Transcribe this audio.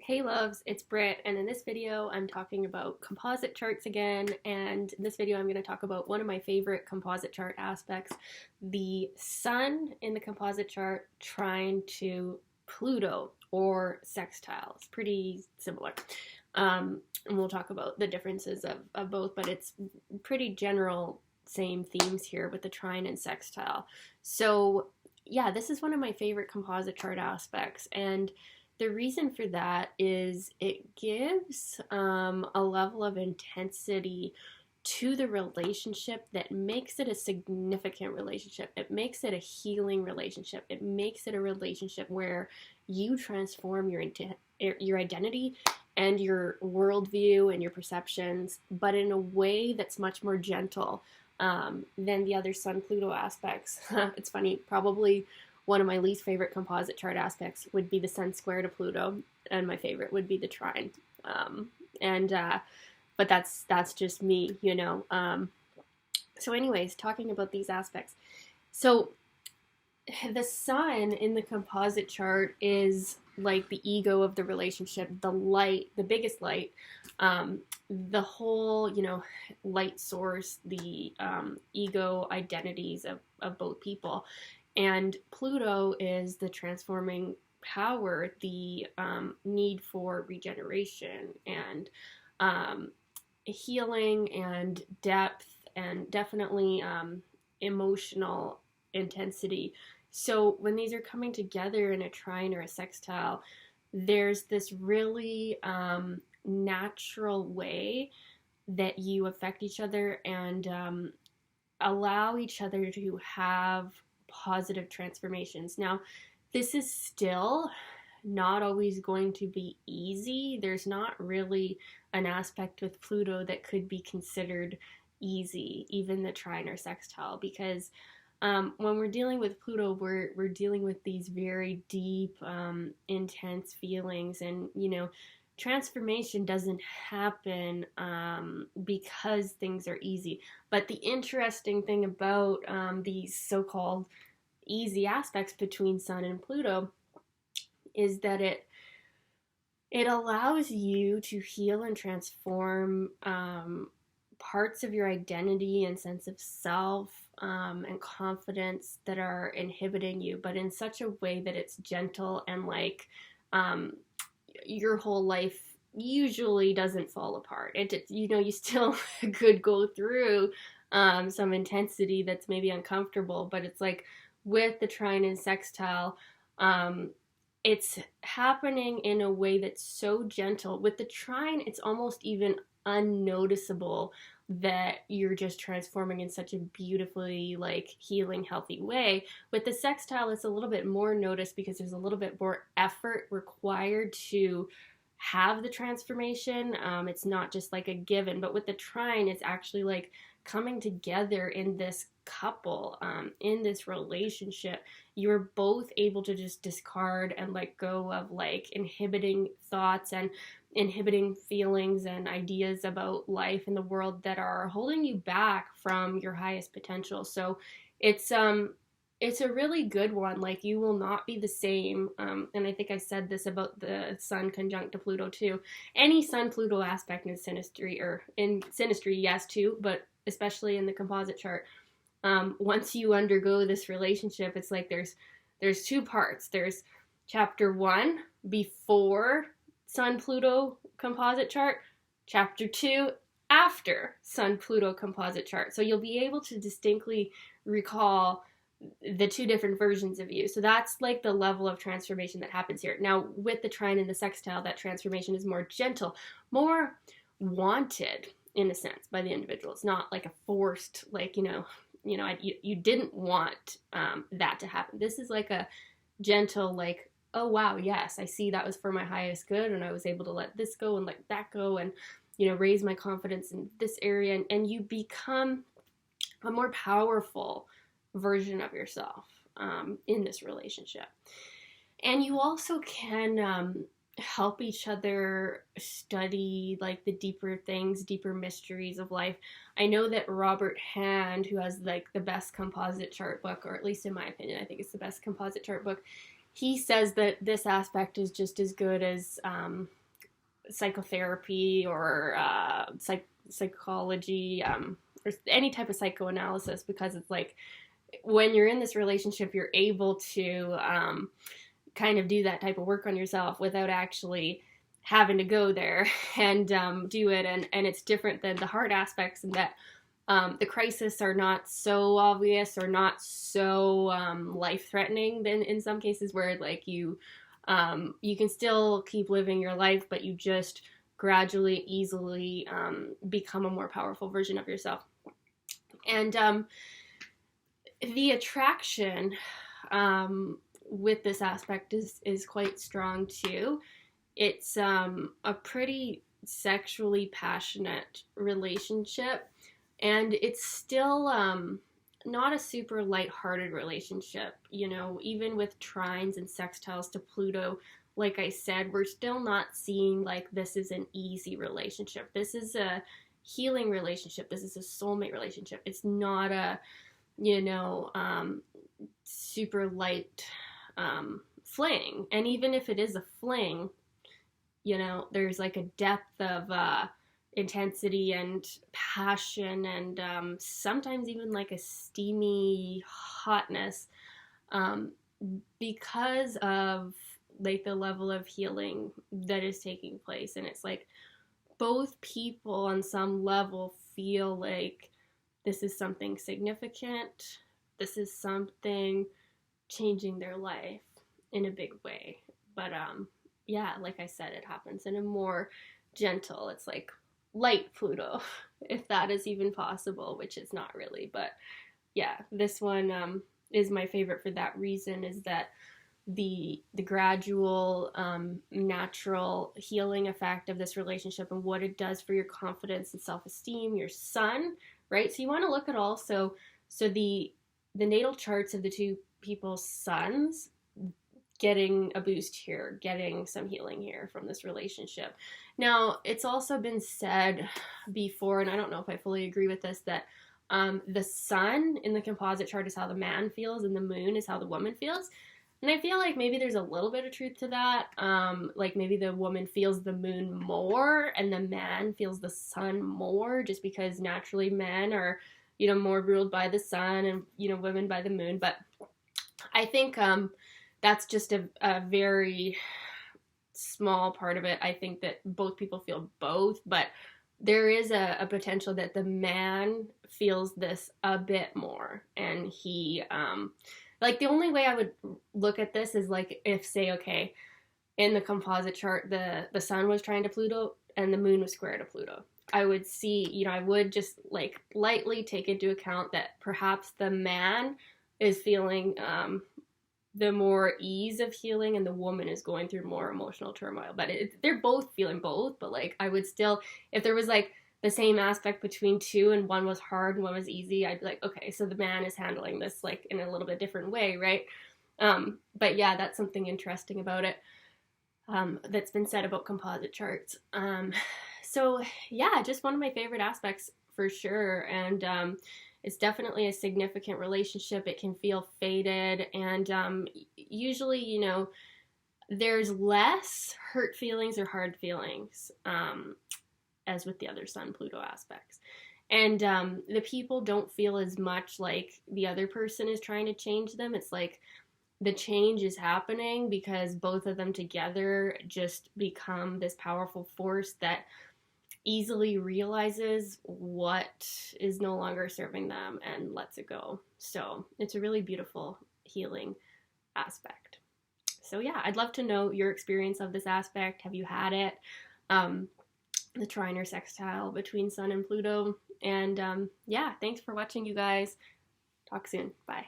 Hey loves, it's Britt, and in this video I'm talking about composite charts again, and in this video I'm going to talk about one of my favorite composite chart aspects, the Sun in the composite chart trine to Pluto or sextile. It's pretty similar. And we'll talk about the differences of both, but it's pretty general same themes here with the trine and sextile. So yeah, this is one of my favorite composite chart aspects, and the reason for that is it gives a level of intensity to the relationship that makes it a significant relationship. It makes it a healing relationship. It makes it a relationship where you transform your identity and your worldview and your perceptions, but in a way that's much more gentle than the other Sun-Pluto aspects. It's funny, probably one of my least favorite composite chart aspects would be the Sun square to Pluto, and my favorite would be the trine. But that's just me, you know. So anyways, talking about these aspects. So the Sun in the composite chart is like the ego of the relationship, the light, the biggest light, the whole, light source, the ego identities of both people. And Pluto is the transforming power, the need for regeneration and healing and depth and definitely emotional intensity. So when these are coming together in a trine or a sextile, there's this really natural way that you affect each other and allow each other to have positive transformations. Now, this is still not always going to be easy. There's not really an aspect with Pluto that could be considered easy, even the trine or sextile, because when we're dealing with Pluto, we're dealing with these very deep, intense feelings, and transformation doesn't happen because things are easy. But the interesting thing about these so-called easy aspects between Sun and Pluto is that it allows you to heal and transform parts of your identity and sense of self and confidence that are inhibiting you, but in such a way that it's gentle and like your whole life usually doesn't fall apart. You still could go through some intensity that's maybe uncomfortable, but it's like with the trine and sextile, it's happening in a way that's so gentle. With the trine, it's almost even unnoticeable that you're just transforming in such a beautifully like healing, healthy way. With the sextile, it's a little bit more noticed because there's a little bit more effort required to have the transformation. It's not just like a given, but with the trine, it's actually like coming together in this couple, in this relationship. You're both able to just discard and let go of like inhibiting thoughts and inhibiting feelings and ideas about life and the world that are holding you back from your highest potential. So it's a really good one. Like, you will not be the same. And I think I said this about the Sun conjunct to Pluto too. Any Sun-Pluto aspect in synastry, yes, too, but especially in the composite chart. Once you undergo this relationship, it's like there's two parts. There's chapter 1 before Sun-Pluto composite chart, chapter 2 after Sun-Pluto composite chart. So you'll be able to distinctly recall the two different versions of you. So that's like the level of transformation that happens here. Now, with the trine and the sextile, that transformation is more gentle, more wanted in a sense by the individual. It's not like a forced, like, you didn't want that to happen. This is like a gentle, like, oh wow, yes, I see that was for my highest good, and I was able to let this go and let that go, and raise my confidence in this area, and you become a more powerful version of yourself in this relationship. And you also can help each other study like the deeper things, deeper mysteries of life. I know that Robert Hand, who has like the best composite chart book, or at least in my opinion, I think it's the best composite chart book, he says that this aspect is just as good as psychotherapy or psychology, or any type of psychoanalysis, because it's like when you're in this relationship, you're able to kind of do that type of work on yourself without actually having to go there and do it. And it's different than the hard aspects in that the crises are not so obvious or not so life-threatening than in some cases where like you can still keep living your life, but you just gradually, easily become a more powerful version of yourself. And the attraction with this aspect is quite strong too. It's a pretty sexually passionate relationship, and it's still not a super lighthearted relationship. You know, even with trines and sextiles to Pluto, like I said, we're still not seeing like this is an easy relationship. This is a healing relationship. This is a soulmate relationship. It's not a, you know, super light fling. And even if it is a fling, you know, there's like a depth of intensity and passion and sometimes even like a steamy hotness because of like the level of healing that is taking place. And it's like both people on some level feel like this is something significant. This is something changing their life in a big way. But yeah, like I said, it happens in a more gentle, it's like light Pluto, if that is even possible, which it's not really. But yeah, this one is my favorite for that reason, is that the gradual natural healing effect of this relationship and what it does for your confidence and self-esteem, your sun, right? So you want to look at also, so the natal charts of the two people's suns getting a boost here, getting some healing here from this relationship. Now, it's also been said before, and I don't know if I fully agree with this, that the sun in the composite chart is how the man feels and the moon is how the woman feels. And I feel like maybe there's a little bit of truth to that. Like maybe the woman feels the moon more and the man feels the sun more, just because naturally men are, you know, more ruled by the sun and, you know, women by the moon. But I think that's just a very small part of it. I think that both people feel both, but there is a potential that the man feels this a bit more. And he, like the only way I would look at this is like if, say, okay, in the composite chart, the sun was trine to Pluto and the moon was square to Pluto. I would see, you know, I would just like lightly take into account that perhaps the man is feeling the more ease of healing and the woman is going through more emotional turmoil. But they're both feeling both. But like I would still, if there was like the same aspect between two and one was hard and one was easy, I'd be like, okay, so the man is handling this like in a little bit different way, right? But yeah, that's something interesting about it that's been said about composite charts. So yeah, just one of my favorite aspects for sure. And it's definitely a significant relationship. It can feel fated, and usually, you know, there's less hurt feelings or hard feelings as with the other Sun-Pluto aspects. And the people don't feel as much like the other person is trying to change them. It's like the change is happening because both of them together just become this powerful force that easily realizes what is no longer serving them and lets it go. So it's a really beautiful healing aspect. So yeah, I'd love to know your experience of this aspect. Have you had it? The trine or sextile between Sun and Pluto. And yeah, thanks for watching, you guys. Talk soon. Bye.